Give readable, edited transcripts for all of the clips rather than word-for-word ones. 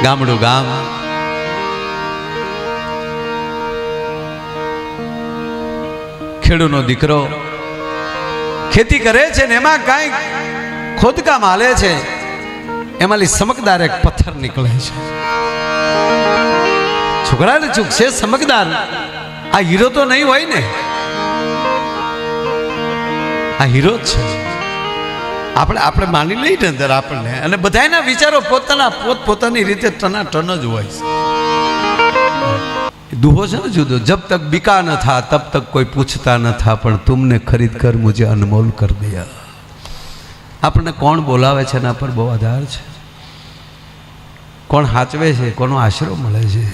ગામડું ગામ, ખેડૂતનો દીકરો ખેતી કરે છે ને એમાં કાંઈ ખોદકામ હાલે છે, એમાંથી સમકદાર એક પથ્થર નીકળે છે. છોકરાને ચૂક છે સમકદાર, આ હીરો તો નહીં હોય ને, આ હીરો જ છે. આપણે માની લઈએ ને અંદર આપણને, અને બધાના વિચારો પોતપોતાની રીતે ટનાટન જ હોય છે. દુહો છે ને જુદો, જબ તક बिका न था तब तक कोई पूछता न था, પણ तुमने खरीद कर मुझे अनमोल कर दिया. આપણને કોણ બોલાવે છે એના પર બહુ આધાર છે, કોણ હાચવે છે, કોનો આશરો મળે છે.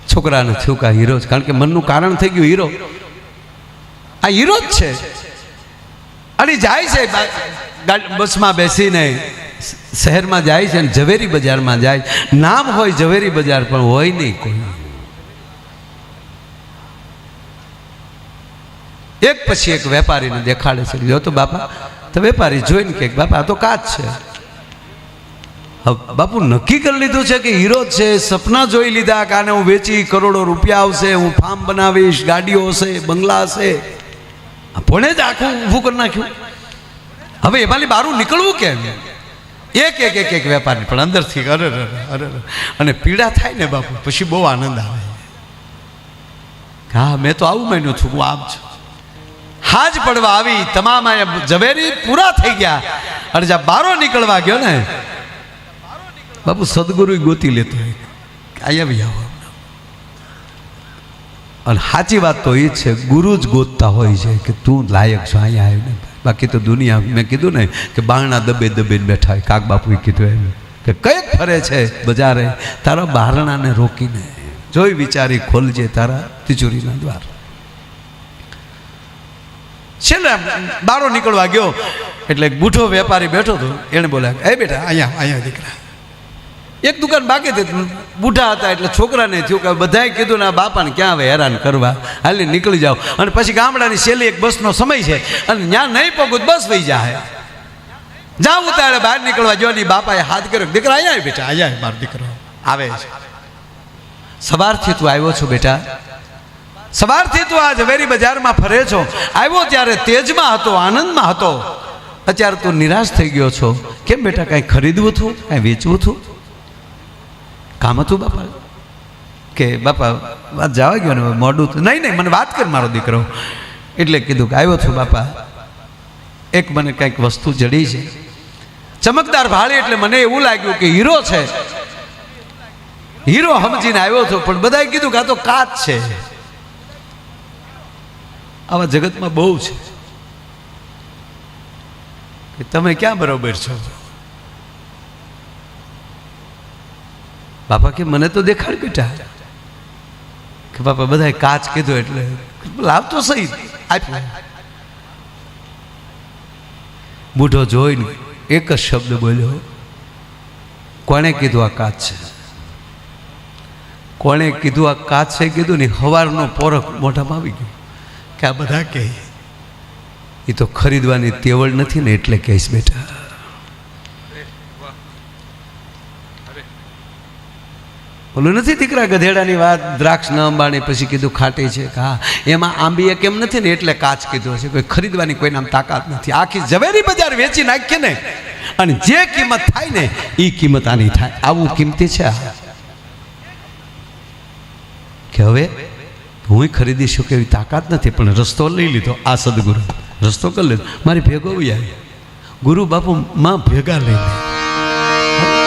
છોકરાને થયું કે આ હીરો છે, કારણ કે મનનું કારણ થઈ ગયું હીરો, આ હીરો જ છે. અને જાય છે બસમાં બેસીને, શહેરમાં જાય છે, ઝવેરી બજારમાં જાય. નામ હોય ઝવેરી બજાર, પણ હોય નહીં કોઈ. એક પછી એક વેપારીને દેખાડે છે. જો તો બાપા, તો વેપારી જોઈને કે બાપા આ તો કાચ છે. બાપુ નક્કી કરી લીધું છે કે હીરો છે, સપના જોઈ લીધા કે આને હું વેચી કરોડો રૂપિયા આવશે, હું ફાર્મ બનાવીશ, ગાડીઓ હશે, બંગલા હશે. ભણે જ આખું ઊભું કરી નાખ્યું. હવે એમાંથી બહાર નીકળવું કેમ? એક એક એક એક વેપારી પણ અંદરથી અરે અરે અને પીડા થાય ને બાપુ, પછી બહુ આનંદ આવે. હા, મેં તો આવું માન્યું છું, હું આમ છું. હાજ પડવા આવી, તમામ ઝવેરી પૂરા થઈ ગયા, અને જ્યાં બારો નીકળવા ગયો ને બાપુ, સદગુરુ ગોતી લેતો અહીંયા આવો. અને સાચી વાત તો એ જ છે, ગુરુ જ ગોતતા હોય છે કે તું લાયક છો, અહીંયા આવીને. બાકી તો દુનિયા, મેં કીધું ને કે બારણા દબે દબેને બેઠા હોય. કાક બાપુએ કીધું એમ કે કંઈક ફરે છે બજારે, તારા બારણાને રોકીને જોઈ વિચારી ખોલજે તારા તિજોરીના દ્વાર. છેલ્લે બારો નીકળવા ગયો એટલે એક બૂઢો વેપારી બેઠો હતો. એને બોલ્યા, એ બેટા અહીંયા દીકરા, એક દુકાન બાકી હતી. બુઢા હતા એટલે છોકરાને થયું કે બધાએ કીધું ને આ બાપાને ક્યાં હવે હેરાન કરવા, હાલી નીકળી જાઓ. અને પછી ગામડાની છેલ્લી એક બસનો સમય છે, અને ત્યાં નહીં પગું બસ વહી જાય. જ્યાં ઉતારે બહાર નીકળવા જો ની બાપાએ હાથ કર્યો, દીકરા અહીંયા બેટા, અહીંયા મારો દીકરો આવે છે. સવારથી તું આવ્યો છો બેટા, સવારથી તું આ ઝવેરી બજારમાં ફરે છો. આવ્યો ત્યારે તેજમાં હતો, આનંદમાં હતો, અત્યારે તું નિરાશ થઈ ગયો છો. કેમ બેટા, કાંઈ ખરીદવું હતું, કાંઈ વેચવું હતું, કામ હતું બાપા? કે બાપા વાત જવા ગયો ને મોડું હતું. નહીં મને વાત કર મારો દીકરો. એટલે કીધું કે આવ્યો છું બાપા, એક મને કંઈક વસ્તુ જડી છે, ચમકદાર ભાળી. એટલે મને એવું લાગ્યું કે હીરો છે, હીરો સમજીને આવ્યો છું. પણ બધાએ કીધું કે આ તો કાચ છે. આવા જગતમાં બહુ છે કે તમે ક્યાં બરોબર છો. બાપા કે મને તો દેખાડ બેટા. કે બાપા બધાએ કાચ કીધું એટલે લાવ તો સહી આપ્યું. બુઢો જોઈને એક જ શબ્દ બોલ્યો, કોણે કીધું આ કાચ છે? કોણે કીધું આ કાચ છે? કીધું ને હવારનો પોરખ મોઢામાં આવી ગયો કે આ બધા કહે એ તો ખરીદવાની તેવડ નથી ને એટલે કહીશ બેટા. બોલું નથી દીકરા ગધેડાની વાત, દ્રાક્ષ ન અંબાણી પછી કીધું ખાટી છે. હા, એમાં આંબીએ કેમ નથી ને એટલે કાચ કીધું છે. કોઈ ખરીદવાની કોઈને આમ તાકાત નથી. આખી ઝવેરી બજાર વેચી નાખીએ ને, અને જે કિંમત થાય ને એ કિંમત આની થાય. આવું કિંમતી છે કે હવે હું ખરીદી શકું એવી તાકાત નથી. પણ રસ્તો લઈ લીધો. આ સદગુરુ રસ્તો કરી લીધો. મારી ભેગો આવી ગુરુ બાપુ માં ભેગા લઈને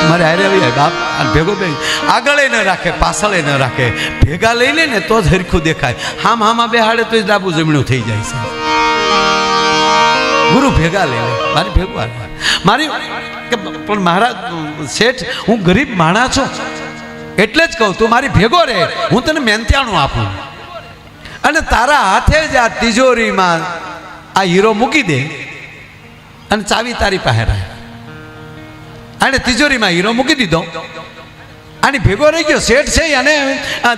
મારે હારે આવી બાપ ભેગો બે આગળ ન રાખે, પાછળ ન રાખે, ભેગા લઈ લે ને તો જ હરખું દેખાય. હામાં બેહાડે તો જ ડાબુ જમણું થઈ જાય છે. ગુરુ ભેગા લઈ લે. મારી ભેગો મારી પણ મારા શેઠ, હું ગરીબ માણા છું એટલે જ કહું તું મારી ભેગો રહે, હું તને મહેનતાણું આપું. અને તારા હાથે જ આ તિજોરીમાં આ હીરો મૂકી દે અને ચાવી તારી પાસે રહે. અને તિજોરીમાં હીરો મૂકી દીધો, આની ભેગો રહી ગયો. શેઠ છે અને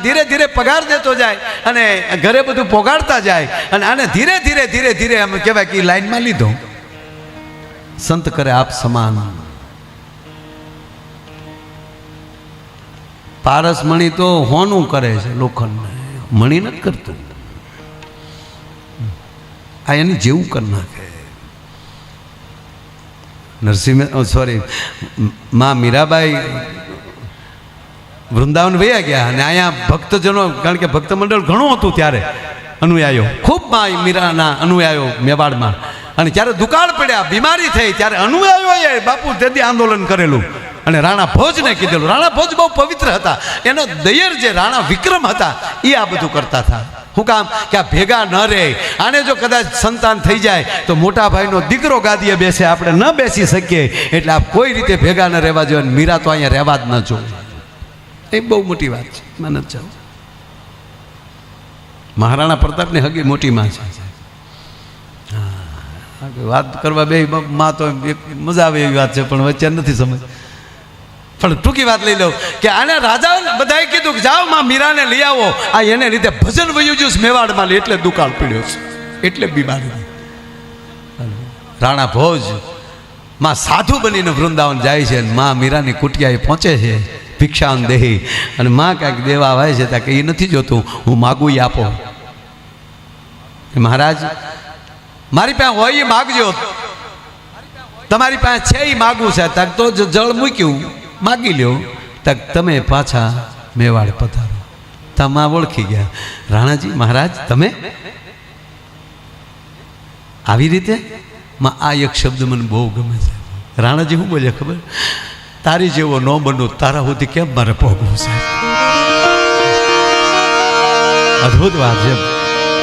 ધીરે ધીરે પગાર દેતો જાય અને ઘરે બધું પોગાડતા જાય. અને આને ધીરે ધીરે ધીરે ધીરે એમ કહેવાય કે લાઈનમાં લીધો. સંત કરે આપ સમાન. પારસ મણી તો હોનું કરે છે, લોખંડ મણી નથી કરતું. આ એની જેવું કરી નાખે. નરસિંહ સોરી માં મીરાબાઈ વૃંદાવન વયા ગયા અને અહીંયા ભક્તજનો, કારણ કે ભક્ત મંડળ ઘણું હતું ત્યારે, અનુયાયો ખૂબ માં મીરાના અનુયાયો મેવાડમાં. અને જ્યારે દુકાળ પડ્યા, બીમારી થઈ, ત્યારે અનુયાયોએ બાપુ તેથી આંદોલન કરેલું અને રાણા ભોજને કીધેલું. રાણા ભોજ બહુ પવિત્ર હતા, એનો દયર જે રાણા વિક્રમ હતા એ આ બધું કરતા હતા. શું કામ કે આ ભેગા ન રહે, આને જો કદાચ સંતાન થઈ જાય તો મોટા ભાઈનો દીકરો ગાદીએ બેસે, આપણે ન બેસી શકીએ, એટલે આ કોઈ રીતે ભેગા ન રહેવા જોઈએ. મીરા તો અહીંયા રહેવા જ ન જોઈએ. એ બહુ મોટી વાત છે. મને જ જાઉં, મહારાણા પ્રતાપની હગી મોટી માં છે. વાત કરવા બે માં તો મજા આવે એવી વાત છે, પણ વચ્ચે નથી સમજ. પણ ટૂંકી વાત લઈ લઉં કે આને રાજા બધાએ કીધું કે જાઓ માં મીરાને લઈ આવો. આ એને લીધે ભજન વયું જ્યું મેવાડમાં, એટલે દુકાળ પડ્યો છે, એટલે બીમારી. રાણા ભોજ માં સાધુ બનીને વૃંદાવન જાય છે, માં મીરાની કુટિયાએ પહોંચે છે, ભિક્ષાન દેહી, અને માં કાંઈક દેવા આવે છે ત્યાં કે એ નથી જોતું, હું માગું એ આપો. મહારાજ મારી પાસે હોય એ માગજો, તમારી પાસે છે એ માગવું છે. તક તો જળ મૂક્યું, માગી લ્યો. તક તમે પાછા મેવાડ પધારો. તમા ઓળખી ગયા, રાણાજી મહારાજ તમે આવી રીતે. માં આ એક શબ્દ મને બહુ ગમે છે. રાણાજી શું બોલ્યા ખબર? તારી જેવો ન બનવું, તારા સુધી કેમ મારે પહોંચવું છે. અદ્ભુત વાત છે.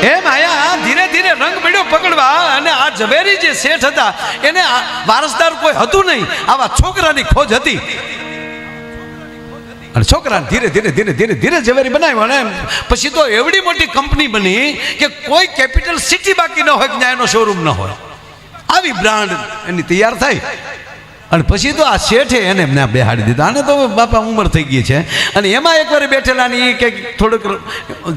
એમ આયા ધીરે ધીરે રંગ મળ્યો પકડવા. અને આ ઝવેરી જે શેઠ હતા એને વારસદાર કોઈ હતું નહીં, આવા છોકરાની ખોજ હતી. અને છોકરાને ધીરે ધીરે ધીરે ધીરે ધીરે ઝવેરી બનાવ્યો. અને પછી તો એવડી મોટી કંપની બની કે કોઈ કેપિટલ સિટી બાકી ન હોય કે ત્યાં એનો શોરૂમ ન હોય. આવી બ્રાન્ડ એની તૈયાર થઈ. અને પછી તો આ શેઠે એને એમને બેહાડી દીધા. આને તો બાપા ઉંમર થઈ ગઈ છે. અને એમાં એકવાર બેઠેલાની કંઈક થોડુંક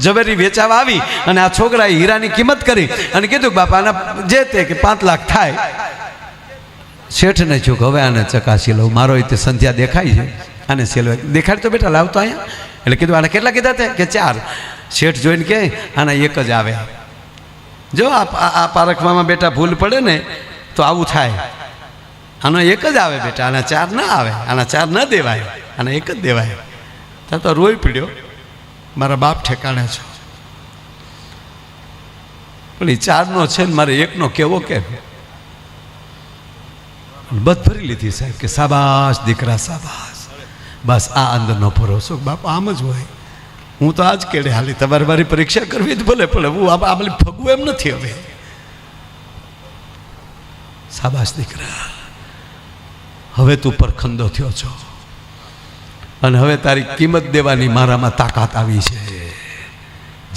ઝવેરી વેચાવા આવી અને આ છોકરાએ હીરાની કિંમત કરી અને કીધું કે બાપા આના જે તે કે 5 લાખ થાય. શેઠને છું કે હવે આને ચકાસી લઉં, મારો તે સંધ્યા દેખાય છે, આને સેલવા દેખાડ તો બેટા લાવતો અહીંયા. એટલે કીધું આને કેટલા કીધા તે કે 4. શેઠ જોઈને કે આના એક જ આવે. જો આ પારખવામાં બેટા ભૂલ પડે ને તો આવું થાય. આનો એક જ આવે બેટા, આના 4 ના આવે, આના 4 ન દેવાય, આના એક જ દેવાય. ત્યાં તો રોઈ પીડ્યો, મારા બાપ ઠેકાણે છો, પણ એ 4નો છે ને મારે 1નો કેવો કેમ. બધ ભરી લીધી સાહેબ કે શાબાશ દીકરા શાબાશ. બસ આ અંદરનો ભરોસો બાપ આમ જ હોય. હું તો આજ કેડે હાલી, તમારે મારી પરીક્ષા કરવી જ ભલે પડે, હું આમ ફગવું એમ નથી. હવે શાબાશ દીકરા, હવે તું પરખંદો થયો છો અને હવે તારી કિંમત દેવાની મારામાં તાકાત આવી છે.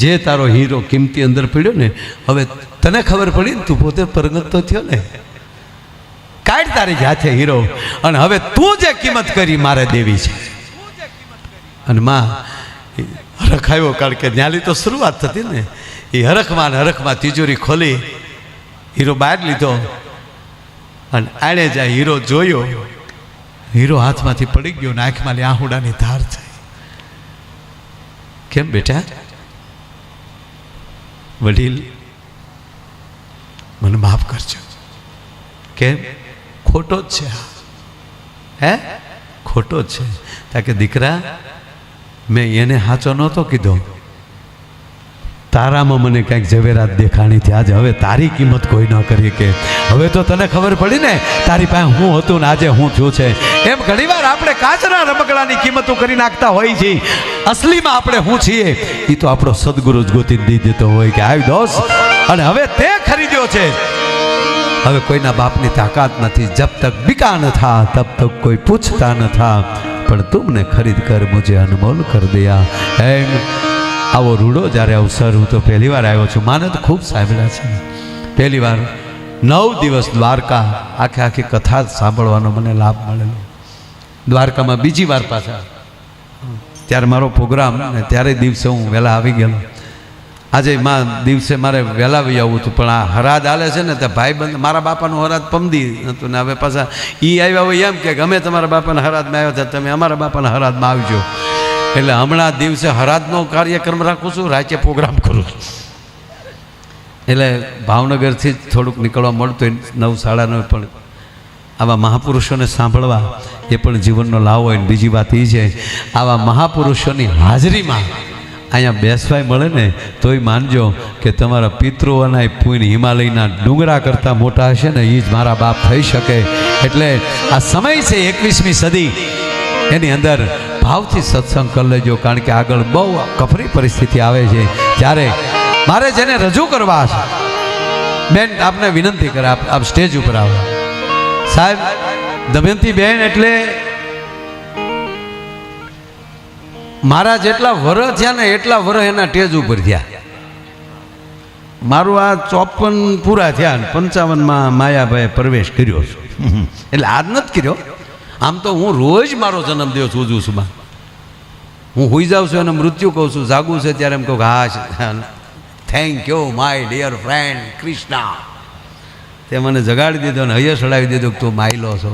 જે તારો હીરો કિંમતી અંદર પડ્યો ને, હવે તને ખબર પડી ને, તું પોતે પરગત તો થયો ને. કાઢ તારી હાથે હીરો, અને હવે તું જે કિંમત કરી મારે દેવી છે. અને માં હરખાયો, કારણ કે ન્યાલી તો શરૂઆત થતી ને. એ હરખમાં તિજોરી ખોલી, હીરો બહાર લીધો અને આડે જાય હીરો જોયો. હીરો હાથમાંથી પડી ગયો ને આંખમાં આહુડાની ધાર થઈ. કેમ બેટા? વડીલ મને માફ કરજો. કેમ? ખોટો જ છે. હે ખોટો જ છે. તાકે દીકરા મેં એને સાચો નહોતો કીધો, તારામાં મને કંઈક ઝવેરાત દેખાણી થી. આજે હવે તારી કિંમત કોઈ ન કરી કે. હવે તો તને ખબર પડી ને તારી પાસે હું હતું ને આજે હું થયું છે. એમ ઘણીવાર આપણે કાચના રમકડાની કિંમતો કરી નાખતા હોય છે. અસલીમાં આપણે હું છીએ એ તો આપણો સદગુરુ જ ગોતી દી દેતો હોય કે આવી દોસ્ત, અને હવે તે ખરીદ્યો છે. હવે કોઈના બાપની તાકાત નથી. જબ તક બિકા ન થા તબ તક કોઈ પૂછતા ન થા, પણ તુમને ખરીદ કર મુજે અનમોલ કર દિયા. એમ આવો રૂડો જ્યારે અવસર હું તો પહેલી વાર આવ્યો છું. માને તો ખૂબ સાંભળ્યા છે. પહેલી વાર 9 દિવસ દ્વારકા આખી કથા સાંભળવાનો મને લાભ મળેલો. દ્વારકામાં બીજી વાર પાછા, ત્યારે મારો પ્રોગ્રામ ને ત્યારે દિવસે હું વહેલા આવી ગયેલો. આજે માં દિવસે મારે વહેલા વહી આવવું હતું, પણ આ હરાદ હાલે છે ને ત્યાં ભાઈબંધ મારા બાપાનું હરાદ પમદી હતું ને હવે પાછા એ આવ્યા હોય એમ કે અમે તમારા બાપાના હરાદમાં આવ્યા હતા, તમે અમારા બાપાના હરાદમાં આવજો. એટલે હમણાં દિવસે હરાદનો કાર્યક્રમ રાખું છું, રાતે પ્રોગ્રામ કરું છું. એટલે ભાવનગરથી જ થોડુંક નીકળવા મળતું હોય 9, 9:30, પણ આવા મહાપુરુષોને સાંભળવા એ પણ જીવનનો લાવો હોય. બીજી વાત એ છે, આવા મહાપુરુષોની હાજરીમાં અહીંયા બેસવાય મળે ને તોય માનજો કે તમારા પિતૃઓના પુણ્ય હિમાલયના ડુંગરા કરતાં મોટા હશે ને એ જ મારા બાપ થઈ શકે. એટલે આ સમય છે 21મી સદી, એની અંદર ભાવથી સત્સંગ કરી લેજો, કારણ કે આગળ બહુ કફરી પરિસ્થિતિ આવે છે. ત્યારે મારે જેને રજૂ કરવા છે બેન, આપને વિનંતી કરે આપ સ્ટેજ ઉપર આવો. સાહેબ દમયંતી બેન એટલે મારા જેટલા વરસ થયા ને એટલા વરસ એના સ્ટેજ ઉપર થયા. મારું આ 54 પૂરા થયા ને 55માં માયાભાઈ પ્રવેશ કર્યો છે. એટલે આજ નથી કર્યો, આમ તો હું રોજ મારો જન્મદિવસ ઉજવું છું. હું હોઈ જાઉં છું અને મૃત્યુ કહું છું, જાગું છે ત્યારે એમ કહું કે હા thank you my dear friend Krishna, તે મને જગાડી દીધો ને હૈયે ચડાવી દીધો કે તું માયલો છો.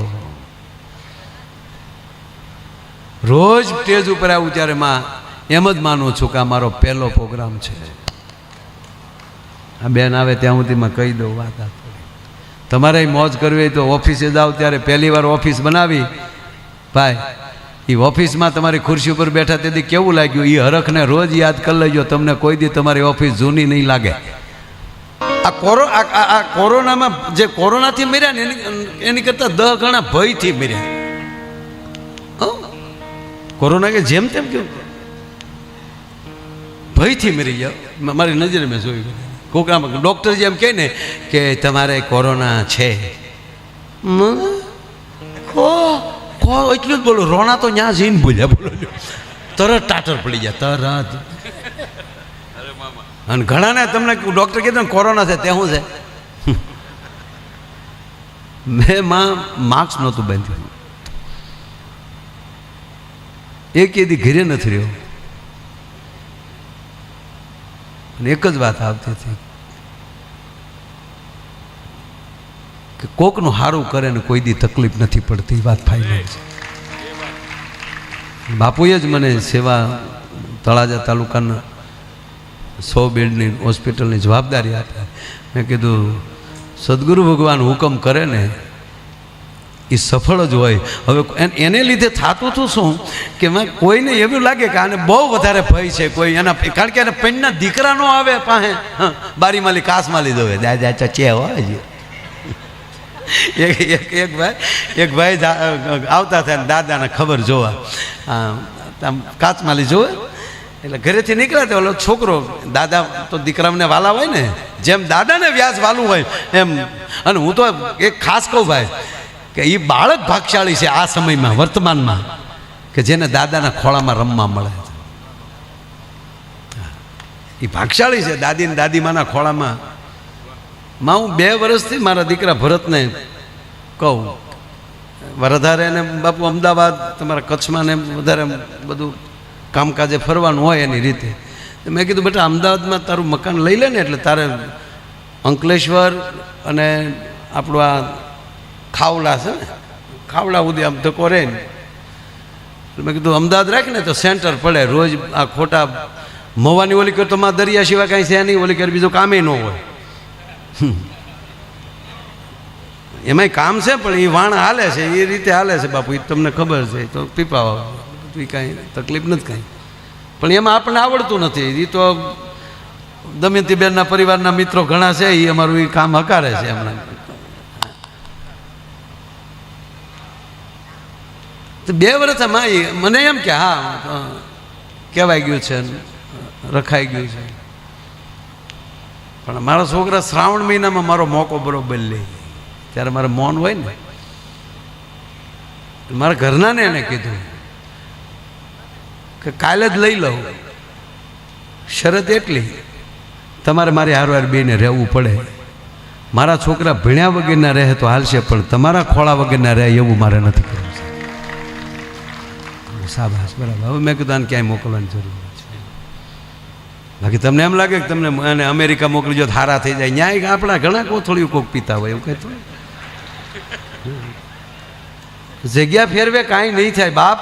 રોજ સ્ટેજ ઉપર આવું ત્યારે માં એમ જ માનું છું કે આ મારો પહેલો પ્રોગ્રામ છે. આ બેન આવે ત્યાં સુધીમાં કહી દઉં વાત. તમારે મોજ કરવી હોય તો ઓફિસે જાઓ ત્યારે પહેલી વાર ઓફિસ બનાવી ભાઈ, એ ઓફિસમાં તમારી ખુરશી ઉપર બેઠા તેથી કેવું લાગ્યું એ હરખને રોજ યાદ કરી લેજો, તમને કોઈ દી તમારી ઓફિસ જૂની નહીં લાગે. આ કોરોનામાં જે કોરોનાથી મર્યા ને એની કરતાં 10 ગણા ભયથી મર્યા. કોરોના કે જેમ તેમ કેવું ભયથી મરી જાઓ, મારી નજરે મેં જોયું. કોકરામાં ડૉક્ટર જેમ કહે ને કે તમારે કોરોના છે, એટલું જ બોલો. રોણા તો ત્યાં જઈને બોલ્યા, બોલો તરત ટાટર પડી જાય તરત. અને ઘણાને તમને ડૉક્ટર કીધું ને કોરોના છે તે શું છે, મેં માસ્ક નહોતું બાંધ્યું, એક દી ઘરે નથી રહ્યો. અને એક જ વાત આવતી હતી કે કોકનું સારું કરે ને કોઈ દી તકલીફ નથી પડતી, વાત ફાઇનલ છે. બાપુએ જ મને સેવા તળાજા તાલુકાના 100 બેડની હોસ્પિટલની જવાબદારી આપી. મેં કીધું સદગુરુ ભગવાન હુકમ કરે ને એ સફળ જ હોય. હવે એને લીધે થતું હતું શું કે મેં કોઈને એવું લાગે કે આને બહુ વધારે ભય છે કોઈ એના, કારણ કે એને પેણના દીકરા નો આવે પાસે બારીમાલી કાસમાલી દોવે દાદા ચચે હોય. એક ભાઈ આવતા થાય ને દાદાને ખબર જોવા કાચમાલી જોવે, એટલે ઘરેથી નીકળ્યા તો ઓલો છોકરો, દાદા તો દીકરાને વાલા હોય ને, જેમ દાદાને વ્યાસ વાલું હોય એમ. અને હું તો એક ખાસ કહું ભાઈ કે એ બાળક ભાગશાળી છે આ સમયમાં વર્તમાનમાં કે જેને દાદાના ખોળામાં રમવા મળે. એ ભાગશાળી છે દાદી ને દાદીમાના ખોળામાં. હું 2 વર્ષથી મારા દીકરા ભરતને કહું વધારે એને બાપુ અમદાવાદ તમારા કચ્છમાં ને વધારે બધું કામકાજે ફરવાનું હોય એની રીતે. મેં કીધું બેટા અમદાવાદમાં તારું મકાન લઈ લે ને, એટલે તારે અંકલેશ્વર અને આપણું આ ખાવડા છે ને, ખાવડા સુધી આમ ધક્કો રહે ને. મેં કીધું અમદાવાદ રાખ ને તો સેન્ટર પડે. રોજ આ ખોટા મવાની ઓલી કર તો માં દરિયા સિવાય કાંઈ છે નહીં, ઓલી કર બીજું કામે ન હોય. એમાંય કામ છે પણ એ વાણ હાલે છે એ રીતે હાલે છે બાપુ, એ તમને ખબર છે. તો પીપા એ કાંઈ તકલીફ નથી કાંઈ, પણ એમાં આપણને આવડતું નથી. એ તો દમયંતીબેનના પરિવારના મિત્રો ઘણા છે, એ અમારું એ કામ હકારે છે હમણાં. 2 વર્ષમાં મને એમ કે હા કહેવાય ગયું છે, રખાઈ ગયું છે. પણ મારા છોકરા શ્રાવણ મહિનામાં મારો મોકો બરોબર લે, ત્યારે મારે મૌન હોય ને. મારા ઘરનાને એને કીધું કે કાલે જ લઈ લઉં, શરત એટલી તમારે મારી હારવાર બેને રહેવું પડે. મારા છોકરા ભણ્યા વગરના રહે તો હાલશે, પણ તમારા ખોળા વગરના રહે એવું મારે નથી કરવું. શાબાશ, બરાબર. હવે મેં કીધું આને ક્યાંય મોકલવાની જરૂર નથી. બાકી તમને એમ લાગે કે તમને અને અમેરિકા મોકલી જો હારા થઈ જાય ન્યાય આપણા ઘણા કોથળીઓ કોક પીતા હોય એવું કહેતું જગ્યા ફેરવે કાંઈ નહીં થાય બાપ.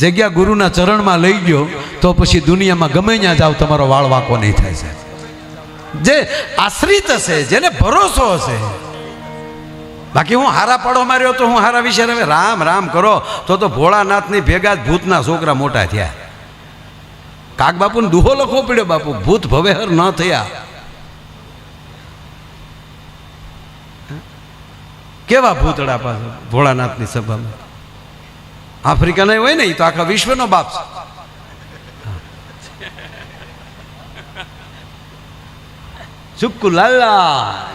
જગ્યા ગુરુના ચરણમાં લઈ ગયો તો પછી દુનિયામાં ગમે ત્યાં જાવ તમારો વાળ વાંકો નહીં થાય સાહેબ. જે આશ્રિત હશે, જેને ભરોસો હશે. બાકી હું હારા પાડો માર્યો તો હું હારા વિશે હવે રામ રામ કરો તો ભોળાનાથની ભેગા જ ભૂતના છોકરા મોટા થયા. કાક બાપુને દુહો લખવો પડ્યો, બાપુ ભૂત ભવેહર ન થયા. કેવા ભૂતડા પાસે ભોળાનાથની સભામાં. આફ્રિકા નહીં હોય ને, એ તો આખા વિશ્વનો બાપ છે. સુક્કુ લાલા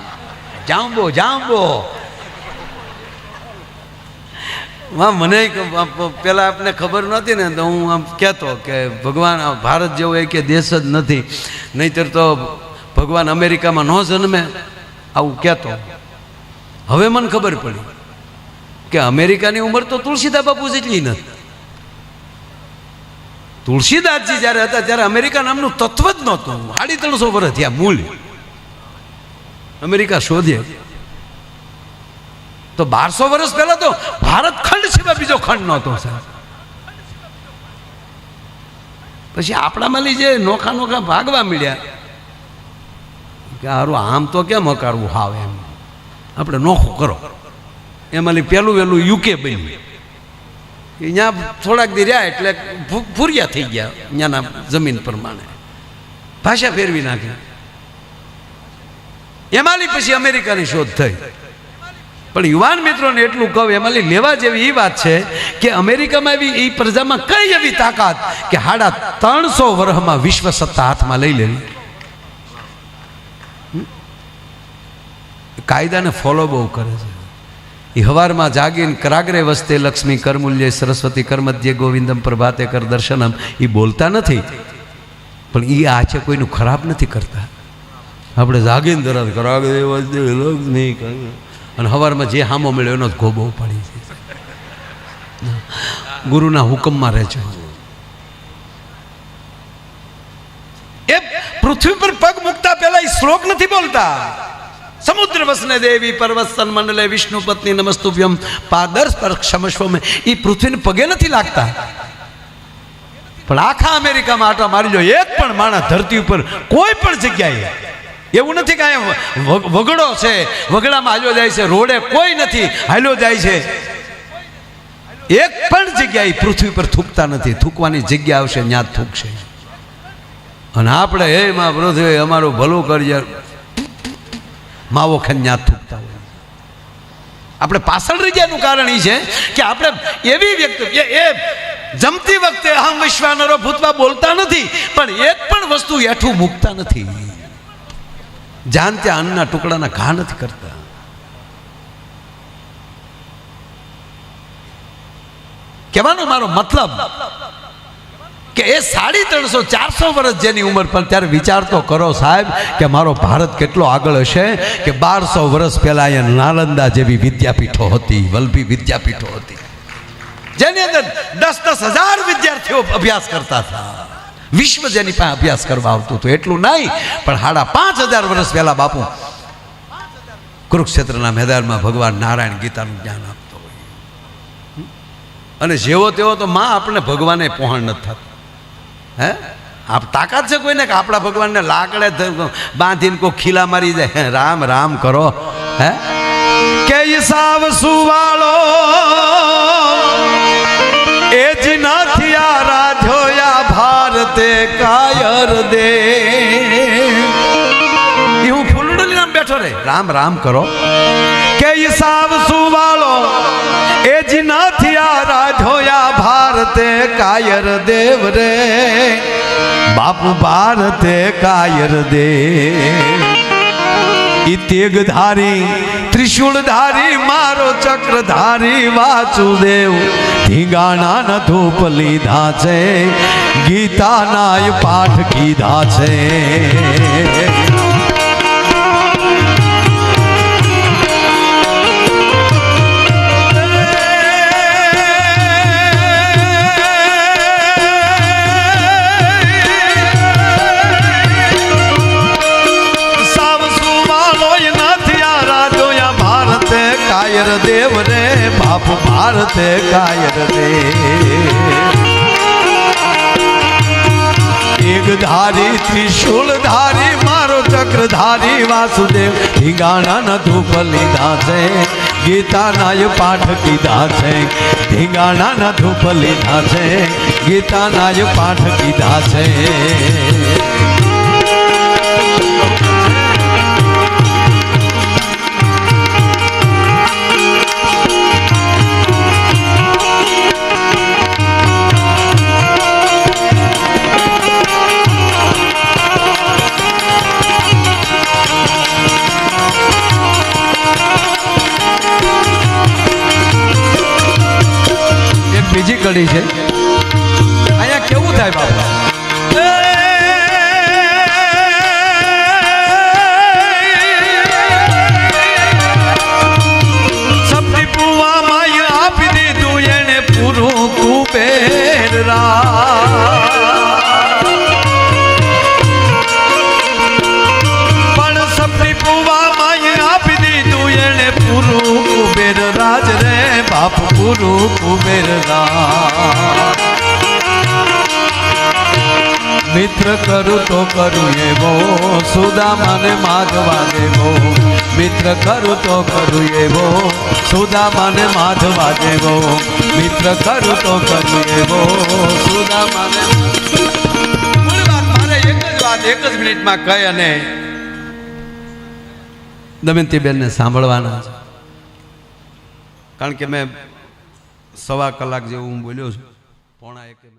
જાંબો જાંબો. મને પેલા આપને ખબર નહોતી ને તો હું આમ કહેતો કે ભગવાન ભારત જેવો એ કે દેશ જ નથી, નહીતર તો ભગવાન અમેરિકામાં ન જન્મે, આવું કહેતો. હવે મને ખબર પડી કે અમેરિકાની ઉંમર તો તુલસીદાસ બાપુ જેટલી નથી. તુલસીદાસજી જ્યારે હતા ત્યારે અમેરિકા નામનું તત્વ જ નહોતું. 350 વર્ષ થયા મૂળ અમેરિકા શોધે તો 1200 વર્ષ પહેલા તો ભારત ખંડ સિવાય બીજો ખંડ નહોતો સાહેબ. પછી આપણામાં જે નોખા નોખા ભાગવા મળ્યા કે હારું આમ તો કેમ અકારવું હાવ, એમ આપણે નોખું કરો. એમાં પહેલું વહેલું યુકે બન્યું. ત્યાં થોડાક દી રહ્યા એટલે ફૂરિયા થઈ ગયા ત્યાંના જમીન પ્રમાણે, ભાષા ફેરવી નાખી. એમાં પછી અમેરિકાની શોધ થઈ. પણ યુવાન મિત્રોને એટલું કહું, એમાં લેવા જેવી એ વાત છે કે અમેરિકામાં એવી એ પ્રજામાં કઈ એવી તાકાત કે 350 વર્ષમાં વિશ્વ સત્તા હાથમાં લઈ લેવી. કાયદાને ફોલો બહુ કરે છે. એ હવારમાં જાગીને કરાગ્રે વસ્તે લક્ષ્મી કરમૂલ્ય સરસ્વતી કરમધ્ય ગોવિંદમ પ્રભાતે કર દર્શનમ એ બોલતા નથી, પણ એ આ છે કોઈનું ખરાબ નથી કરતા. આપણે જાગીને તરત કરાગ્રે વસ્તે લક્ષ્મી અને હવારમાં જે હામો મળ્યો એનો જ ગોબો પડી છે. ગુરુના હુકમમાં રહેજો. એ પૃથ્વી પર પગ મૂકતા પહેલા એ શ્લોક નથી બોલતા. સમુદ્ર વસને દેવી પર્વત સન્મંડલે વિષ્ણુ પત્ની નમસ્તુભ્યમ પાદર્શ પર ક્ષમસ્વ. એ પૃથ્વીને પગે નથી લાગતા. પણ આખા અમેરિકામાં આટા મારી લો, એક પણ માણસ ધરતી ઉપર કોઈ પણ જગ્યાએ એવું નથી કે અહીંયા વગડો છે, વગડામાં હાલ્યો જાય છે, રોડે કોઈ નથી હાલ્યો જાય છે. એક પણ જગ્યાએ પૃથ્વી પર થૂકતા નથી. થૂકવાની જગ્યા આવશે ત્યાં જ થૂકશે. અને આપણે હે માં પૃથ્વી અમારું ભલું કરજે માવો ખાઈને ત્યાં થૂકતા હોય. આપણે પાછળ રહી જવાનું કારણ એ છે કે આપણે એવી વ્યક્તિ એ જમતી વખતે અહમ વિશ્વાનરો ભૂતવા બોલતા નથી, પણ એક પણ વસ્તુ હેઠું મૂકતા નથી. જાન ત્યાં અન્નના ટુકડાના ઘા નથી કરતા. કહેવાનો મારો મતલબ કે એ 350-400 વર્ષ જેની ઉંમર, પણ ત્યારે વિચાર તો કરો સાહેબ કે મારો ભારત કેટલો આગળ હશે કે 1200 વર્ષ પહેલા અહીંયા નાલંદા જેવી વિદ્યાપીઠો હતી, વલ્લભી વિદ્યાપીઠો હતી, જેની અંદર 10,000 વિદ્યાર્થીઓ અભ્યાસ કરતા હતા. વિશ્વ જેની પાસે અભ્યાસ કરવા આવતું હતું. એટલું નહીં પણ 5,500 વર્ષ પહેલા બાપુ કુરુક્ષેત્રના મેદાનમાં ભગવાન નારાયણ ગીતાનું જ્ઞાન આપતો હોય. અને જેવો તેવો તો માં આપણે ભગવાને પહોંચ નથી થતું. હે આપ તાકાત છે કોઈને કે આપણા ભગવાનને લાકડે બાંધીને કોઈ ખીલા મારી જાય? રામ રામ કરો. હે કે સાવ સુવાળો એ જ નથી આરાધ્યોયા ભારતે કાયર દે. હું ફૂલડું નામ બેઠો રે રામ રામ કરો. કે સાવ સુવાળો એ જ નથી આરાધ્યોયા ભારતે કાયર દેવ રે. બાપુ ભારતે કાયર દે. ઈ તેગધારી ત્રિશુળધારી મારો ચક્રધારી વાસુદેવ ધીંગાણા ન ધૂપ લીધા છે, ગીતાના પાઠ કીધા છે. ભારતે કાયર દે એક ધારી ત્રિશૂળ ધારી મારો ચક્રધારી વાસુદેવ ધીંગાણા ન ધૂપ લીધા છે ગીતાના પાઠ કીધા છે ધીંગાણા ન ધૂપ લીધા છે ગીતાના પાઠ કીધા છે બીજી કડી છે અહીંયા કેવું થાય બાપા સપની પુવા માય આપી દીધું એને પૂરું કુબેર પણ સપની પુવા માય આપી દીધું એને પૂરું કુબેર રાજ રે બાપ પૂરું કુબેર મિત્ર કરું તો કરું એવો સુદામાને માધવા દેવો મિત્ર કરું તો કરું એવો સુદામાને માધવા દેવો મિત્ર કરું તો કરું એવો સુદામાને મારે એક જ મિનિટમાં કહી અને દમયંતીબેનને સાંભળવાના છે કારણ કે મેં 1.25 કલાક જેવું હું બોલ્યો છું 1:45